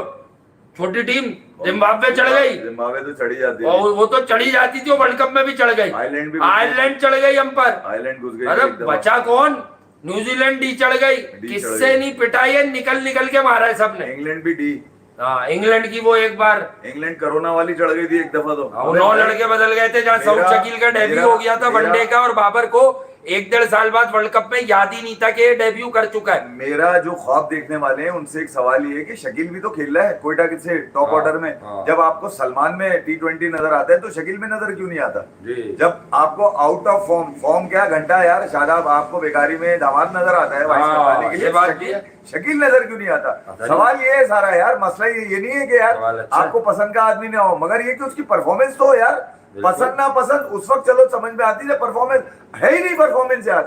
छोटी टीम जिम्बाब्वे चढ़ गई, जिम्बाब्वे तो चढ़ी जाती है, और वो तो चढ़ी जाती थी, वो वर्ल्ड कप में भी चढ़ गई। आयरलैंड भी आयरलैंड चढ़ गई हम पर। आयरलैंड घुस गई अरे एक दफा। बचा कौन? न्यूजीलैंड डी चढ़ गई। किससे गई। नहीं पिटाई है, निकल निकल के मारा है सबने। इंग्लैंड भी डी। हाँ, इंग्लैंड की वो एक बार इंग्लैंड कोरोना वाली चढ़ गई थी एक दफा तो। 9 लड़के बदल गए थे, जहाँ सऊद शकील का डेब्यू हो गया था वनडे का, और बाबर को 1-1.5 साल बाद वर्ल्ड कप में याद ही नहीं था कि ये डेब्यू कर चुका है। मेरा जो ख्वाब देखने वाले हैं उनसे एक सवाल ये है कि शकील भी तो खेल रहा है कोयटा से टॉप हाँ, ऑर्डर में। हाँ। जब आपको सलमान में T20 नजर आता है तो शकील में नजर क्यों नहीं आता? जी। जब आपको आउट ऑफ फॉर्म क्या घंटा यार शादाब, आपको बेकारी में दामाद नजर आता है वाइस हाँ, कप्तानी के ये बात लिए, भी है। शकील नजर क्यों नहीं आता? पता नहीं। सवाल ये है सारा यार, मसला ये नहीं है कि यार सवाल अच्छा है। आपको पसंद का आदमी ना हो, मगर ये कि उसकी परफॉर्मेंस तो हो यार। बिल्कुल। पसंद ना पसंद उस वक्त चलो समझ में आती है, परफॉर्मेंस है ही नहीं, परफॉर्मेंस यार।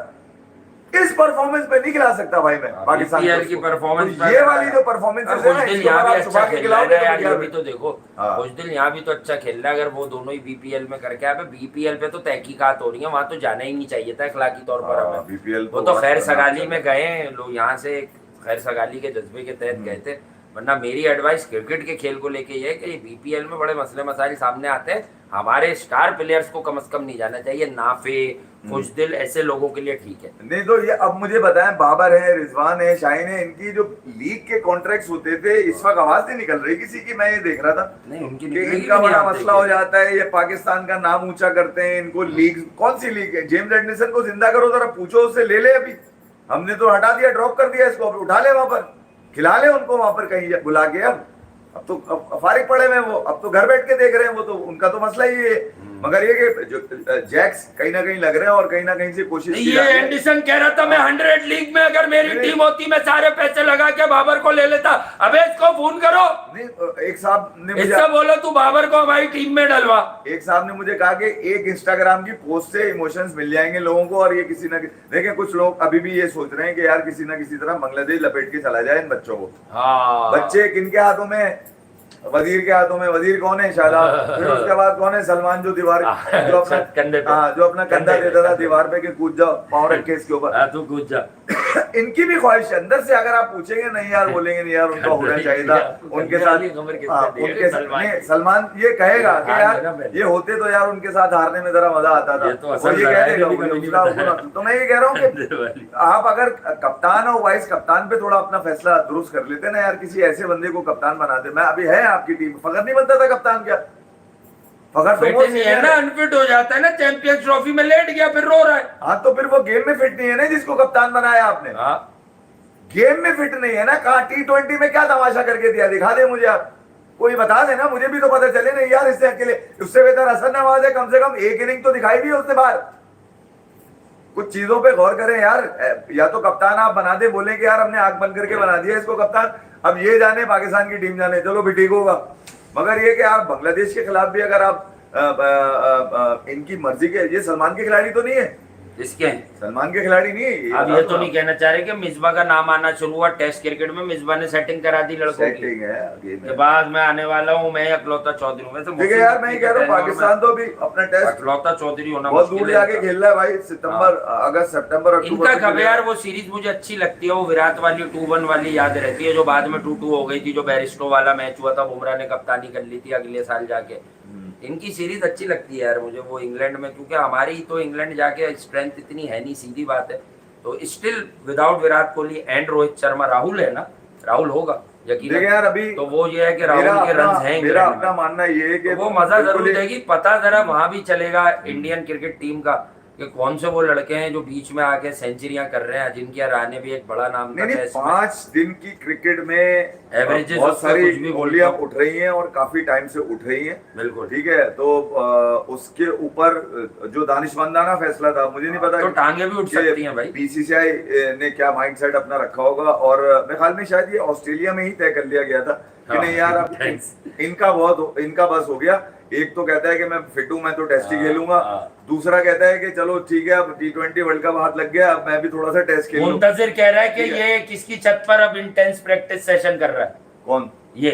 इस परफॉर्मेंस पे नहीं खिला सकता भाई मैं पाकिस्तान को। बीपीएल की परफॉर्मेंस तो ये वाली जो परफॉर्मेंस है कुछ ना, दिन इसके यहाँ बाद भी आप अच्छा छुपा के खेल रहा है खिलाओगे ना यार, तो ये क्या भी तो देखो। हाँ। कुछ दिन यहाँ भी तो अच्छा खेल रहा है, अगर वो दोनों ही बीपीएल में करके आए, बीपीएल पे तो तहकीकात हो रही है, वहां तो जाना ही नहीं चाहिए था अखलाकी तौर पर हमें। बीपीएल वो तो खैर सगाली में गए लोग, यहाँ से खैर सगाली के जज्बे के तहत गए थे, वरना मेरी एडवाइस क्रिकेट के खेल को लेके ये है कि बीपीएल में बड़े मसले मसाइल सामने आते हैं, हमारे स्टार प्लेयर्स को कम से कम नहीं जाना चाहिए, नाफे खुशदिल ऐसे लोगों के लिए ठीक है। नहीं तो ये अब मुझे बताएं, बाबर है, रिजवान है, शाहीन है, इनकी जो लीग के कॉन्ट्रैक्ट्स होते थे, इस वक्त आवाज नहीं निकल रही किसी की, मैं ये देख रहा था नहीं उनकी कि निकलेगी इनका भी नहीं, बड़ा आप मसला हो देखिए। जाता है, ये पाकिस्तान का नाम ऊंचा करते हैं, इनको लीग कौन सी लीग है, जेम्स एंडरसन को जिंदा करो जरा, पूछो उससे, ले ले, अभी हमने तो हटा दिया, ड्रॉप कर दिया इसको, अब उठा ले वहां पर, खिला ले उनको वहां पर कहीं बुला के। अब तो फारिग पड़े में वो, अब तो घर बैठ के देख रहे हैं वो, तो उनका तो मसला ही है। मगर ये कि जो जैक्स कहीं ना कहीं लग रहे हैं और कहीं ना कहीं से कोशिश की ये जा रही है। एंडरसन कह रहा था मैं 100 लीग में अगर मेरी टीम होती मैं सारे पैसे लगा के बाबर को ले लेता। अबे इसको फोन करो, नहीं, एक साहब ने मुझे इससे बोलो तू बाबर को हमारी टीम में डलवा। एक साहब ने मुझे कहा कि एक इंस्टाग्राम की पोस्ट से इमोशंस मिल जाएंगे लोगों को, और ये किसी ना देखिए कुछ लोग अभी भी ये सोच रहे हैं कि यार किसी ना किसी तरह बांग्लादेश लपेट के चला जाए इन बच्चों को। हाँ बच्चे किनके हाथों में, वजीर के हाथों में। वजीर कौन है? शाहजाद। फिर उसके बाद कौन है? सलमान, जो दीवार जो अपना कंधे पे। हाँ, जो अपना कंधा देता था दीवार पे कि कूद जाओ, पाँव रखे इसके ऊपर। हाँ, तू कूद जा। इनकी भी ख्वाहिश है अंदर से, अगर आप पूछेंगे नहीं यार, बोलेंगे नहीं यार, उनका होना चाहिए था उनके साथ। उनके नहीं, सलमान ये कहेगा कि यार ये होते तो यार उनके साथ हारने में जरा मजा आता था, और ये कह देगा। तो मैं ये कह रहा हूँ कि आप अगर कप्तान और वाइस कप्तान पे थोड़ा अपना फैसला दुरुस्त कर लेते ना यार, किसी ऐसे बंदे को कप्तान बना दे। मैं अभी है आपकी टीम, फखर नहीं बनता था कप्तान, क्या फखर तो वो नहीं है ना, अनफिट हो जाता है ना, चैंपियंस ट्रॉफी में लेट गया फिर रो रहा है। हाँ, तो फिर वो गेम में फिट नहीं है ना जिसको कप्तान बनाया आपने। हाँ, गेम में फिट नहीं है ना। कहा T20 में क्या तमाशा करके दिया, दिखा दे मुझे आप, कोई बता देना, मुझे भी तो पता चले नहीं यार। इससे अकेले, उससे बेहतर हसन नवाज है, कम से कम एक इनिंग तो दिखाई भी है उसने बाहर। कुछ चीजों पे गौर करें यार, या तो कप्तान आप बना दे, बोले कि यार हमने आंख बंद करके बना दिया इसको कप्तान, अब ये जाने पाकिस्तान की टीम जाने, चलो भी ठीक होगा। मगर ये कि आप बांग्लादेश के खिलाफ भी अगर आप इनकी मर्जी के, ये सलमान के खिलाड़ी तो नहीं है, इसके सलमान के खिलाड़ी नहीं है। अब ये तो नहीं कहना चाह रहे कि मिसबा का नाम आना शुरू हुआ टेस्ट क्रिकेट में, मिसबा ने सेटिंग करा दी लड़कों की सेटिंग है के बाद मैं आने वाला हूँ, मैं अकलौता चौधरी हूँ। वैसे ठीक है यार, मैं ही कह रहा हूँ पाकिस्तान तो भी अपना टेस्ट अकलौता चौधरी होना बहुत मुश्किल दूर जाके खेल रहा है भाई। सितंबर, अगस्त, सितंबर, इनका अक्टूबर कब यार वो सीरीज मुझे अच्छी लगती है, वो विराट वाली 2-1 वाली याद रहती है, जो बाद में 2-2 हो गई थी, जो बैरिस्टो वाला मैच हुआ था, बुमराह ने कप्तानी कर ली थी अगले साल जाके। इनकी सीरीज अच्छी लगती है यार मुझे, वो इंग्लैंड में, क्योंकि हमारी तो इंग्लैंड जाके स्ट्रेंथ इतनी है नहीं, सीधी बात है। तो still without Virat Kohli and Rohit Sharma, Rahul है ना, राहुल होगा यकीन यार अभी। तो वो ये है कि राहुल के रन हैं मेरा इंग्लैंड अपना में, मानना ये है कि तो वो मजा जरूर देगी। पता जरा वहां भी चलेगा इंडियन क्रिकेट टीम का कि कौन से वो लड़के हैं जो बीच में आके सेंचुरियां कर रहे हैं। अजिंक्य रहाणे भी एक बड़ा नाम था। नहीं, 5 दिन की क्रिकेट में एवरेजेस बहुत सारी कुछ भी बोलियां उठ रही हैं और काफी टाइम से उठ रही हैं। बिल्कुल ठीक है, तो उसके ऊपर जो दानिशमंदाना फैसला था, मुझे नहीं पता तो टांगे भी उठ सकती हैं भाई। बीसीसीआई ने क्या माइंडसेट अपना रखा होगा, और मेरे ख्याल में शायद ये ऑस्ट्रेलिया में ही तय कर लिया गया था कि नहीं यार अब इनका बस हो गया। एक तो कहता है कि मैं फिट हूं, मैं तो टेस्ट ही खेलूंगा, दूसरा कहता है कि चलो ठीक है अब T20 वर्ल्ड कप हाथ लग गया, अब मैं भी थोड़ा सा टेस्ट खेलूं। मुंतजिर कह रहा है कि ये किसकी छत पर अब इंटेंस प्रैक्टिस सेशन कर रहा है। कौन? ये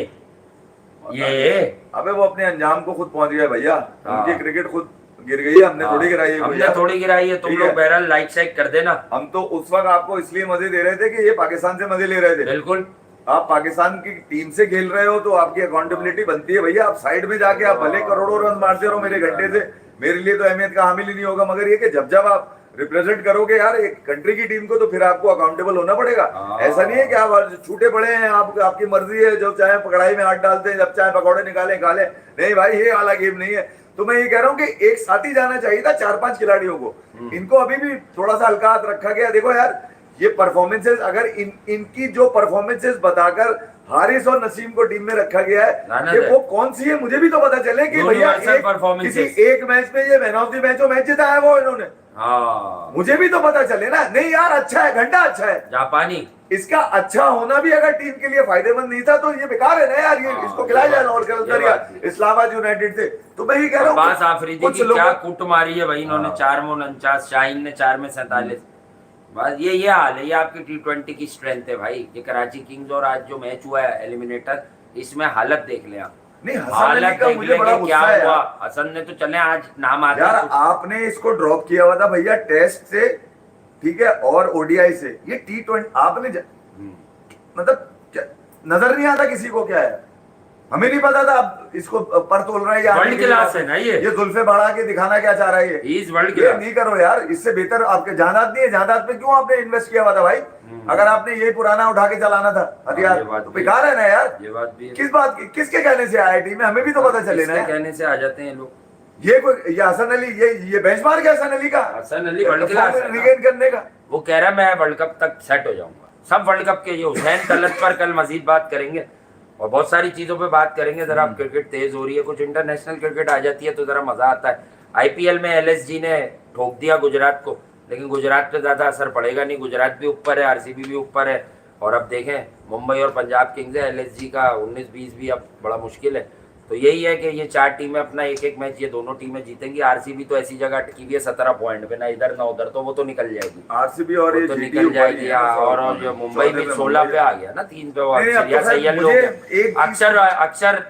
अबे वो अपने अंजाम को खुद पहुंच गया भैया, उनकी क्रिकेट खुद गिर गई है, हमने थोड़ी गिराई है। हमने थोड़ी गिराई है, तुम लोग बहरहाल लाइक शाइक कर देना। हम तो उस वक्त आपको इसलिए मजे दे रहे थे कि ये पाकिस्तान से मजे ले रहे थे। बिल्कुल, आप पाकिस्तान की टीम से खेल रहे हो तो आपकी अकाउंटेबिलिटी बनती है भैया। आप साइड में जाके आप भले करोड़ों रन मारते रहो मेरे घंटे से, मेरे लिए तो अहमियत का हामिल ही नहीं होगा। मगर ये कि जब आप रिप्रेजेंट करोगे यार एक कंट्री की टीम को, तो फिर आपको अकाउंटेबल होना पड़ेगा। ऐसा नहीं है कि आप छूटे पड़े हैं, आपकी मर्जी है, जब चाहे पकड़ाई में हाथ डालते हैं, जब चाहे पकौड़े निकाले खाले। नहीं भाई, ये वाला गेम नहीं है। तो मैं ये कह रहा हूँ कि एक साथ ही जाना चाहिए था 4-5 खिलाड़ियों को। इनको अभी भी थोड़ा सा हल्का हाथ रखा गया। देखो यार, ये परफॉर्मेंसेस अगर इनकी जो परफॉर्मेंसेस बताकर हारिस और नसीम को टीम में रखा गया है कि वो कौन सी है, मुझे भी तो पता चले कि भैया किसी एक मैच में ये man of the match match जीता है वो इन्होंने। हाँ, मुझे भी तो पता चले ना। नहीं यार, अच्छा है, घंटा अच्छा है जापानी। इसका अच्छा होना भी अगर टीम के लिए फायदेमंद नहीं था तो ये बेकार है ना यार। ये इसको खिलाया जाना और इस्लामाबाद यूनाइटेड से। तो मैं ही कह रहा हूँ आफरीदी की क्या कुट मारी है भाई इन्होंने। 4 में 49, शाहीन ने 4 में 47। बस ये हाल है, ये आपकी T20 की स्ट्रेंथ है भाई। ये कराची किंग्स और आज जो मैच हुआ है एलिमिनेटर, इसमें हालत देख लें आप। नहीं, हसन हालत अली का देख मुझे लें बड़ा कि क्या गुस्सा है हुआ। यार। हसन ने तो चले आज नाम आता यार है कुछ। आपने इसको ड्रॉप किया हुआ था भैया टेस्ट से, ठीक है, और ओडीआई से। ये T20 आपने मतलब नजर नहीं आता किसी को क्या है? हमें नहीं पता था अब इसको पर तोल रहा है या वर्ल्ड क्लास है ना ये जुल्फे बढ़ा के दिखाना क्या चाह रहा है ये? इज वर्ल्ड ये क्लास। नहीं करो यार, इससे बेहतर आपके जहानात नहीं है। जहानात पे क्यों आपने इन्वेस्ट किया हुआ था भाई? अगर आपने ये पुराना उठा के चलाना था ये हथियार बात तो भी बेकार है ना यार। ये बात भी है। किस बात की, किसके कहने से आया टीम में? हमें भी तो पता चले ना इसके यार। कहने से आ जाते हैं लोग। ये कोई ये हसन अली, ये बेंचमार्क है हसन अली का, हसन अली वर्ल्ड क्लास है ना। रिगेन करने का। वो कह रहा है मैं वर्ल्ड कप तक सेट हो जाऊंगा। सब वर्ल्ड कप के ये हुसैन तलत पर कल मजीद बात करेंगे और बहुत सारी चीजों पे बात करेंगे। जरा अब क्रिकेट तेज हो रही है, कुछ इंटरनेशनल क्रिकेट आ जाती है तो जरा मजा आता है। आईपीएल में एलएसजी ने ठोक दिया गुजरात को, लेकिन गुजरात पे ज्यादा असर पड़ेगा नहीं। गुजरात भी ऊपर है, आरसीबी भी ऊपर है, और अब देखें मुंबई और पंजाब किंग्स है। एलएसजी का 19-20 भी अब बड़ा मुश्किल है। तो यही है कि ये 4 टीमें अपना एक एक मैच ये दोनों टीमें जीतेंगी। आरसीबी तो ऐसी जगह अटकी हुई है 17 पॉइंट पे, ना इधर ना उधर, तो वो तो निकल जाएगी। आरसीबी और वो ये तो जीटी निकल ऊपर ही जाएगी। है ना, और जो मुंबई भी 16 पे आ गया ना, 3 पे वो नहीं, अब अक्षर या तो खैर सैयद मुझे लोग एक चीज- अक्षर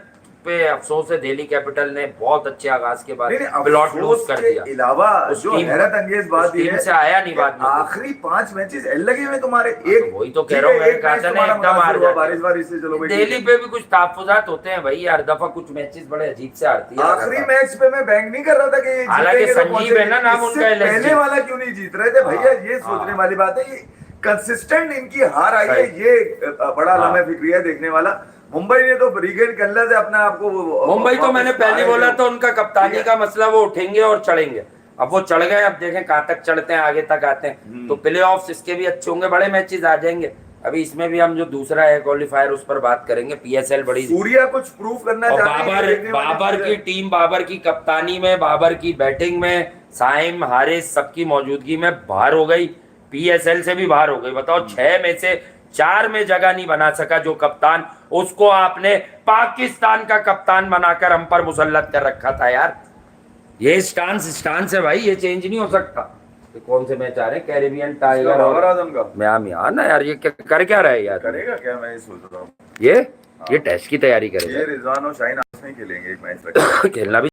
पे अफसोस है। दिल्ली कैपिटल ने बहुत अच्छे आगाज के बाद नहीं, नहीं, प्लॉट लूज अफसोस कर के दिया। अलावा उस जो टीम- हैरत अंगेज बात उस टीम ये है से आया नहीं बाद में। आखिरी 5 मैचेस एल लगे हुए तुम्हारे। तो एक वही तो कह रहा हूँ, मैंने कहा था ना एकदम हार जाते हैं। बारिश बारिश से, चलो भाई दिल्ली पे भी कुछ तहफुजात होते हैं भाई, हर दफा कुछ मैचेस बड़े अजीब से हारती है। आखिरी मैच पे मैं बैंक नहीं कर रहा था कि ये हालांकि जीतेंगे तो संजीव पहुंचेंगे। है ना नाम इससे उनका LSG। पहले वाला क्यों नहीं जीत रहे थे भैया? ये सोचने वाली बात है। ये कंसिस्टेंट इनकी हार आई है, सही। ये बड़ा हाँ। लम्हे फिक्री है देखने वाला। मुंबई ने तो रिगेन कर लिया था अपने आप को। मुंबई तो मैंने पहले बोला था उनका कप्तानी का मसला, वो उठेंगे और चढ़ेंगे। अब वो चढ़ गए, अब देखें कहां तक चढ़ते हैं, आगे तक आते हैं। तो प्ले ऑफ इसके भी अच्छे होंगे, बड़े मैचेस आ जाएंगे। अभी इसमें भी हम जो दूसरा है क्वालिफायर उस पर बात करेंगे। पीएसएल बड़ी सूर्या कुछ प्रूव करना और चाहते हैं, देखने वाली बाबर चीज़ की है। टीम, बाबर की कप्तानी में, बाबर की बैटिंग में, साइम हारिस सबकी मौजूदगी में बाहर हो गई, पीएसएल से भी बाहर हो गई। बताओ 6 में से 4 में जगह नहीं बना सका जो कप्तान, उसको आपने पाकिस्तान का कप्तान बनाकर हम पर मुसल्लत कर रखा था यार। ये स्टांस है भाई, ये चेंज नहीं हो सकता। तो कौन से मैच आ रहे हैं? कैरेबियन टाइगर बाबर और आजम का म्यामी ना यार, ये कर क्या रहे यार? करेगा क्या? मैं ये सोच रहा हूँ ये टेस्ट की तैयारी करेगा। ये रिजवान और शाहीन आपस में खेलेंगे एक मैच तक। खेलना भी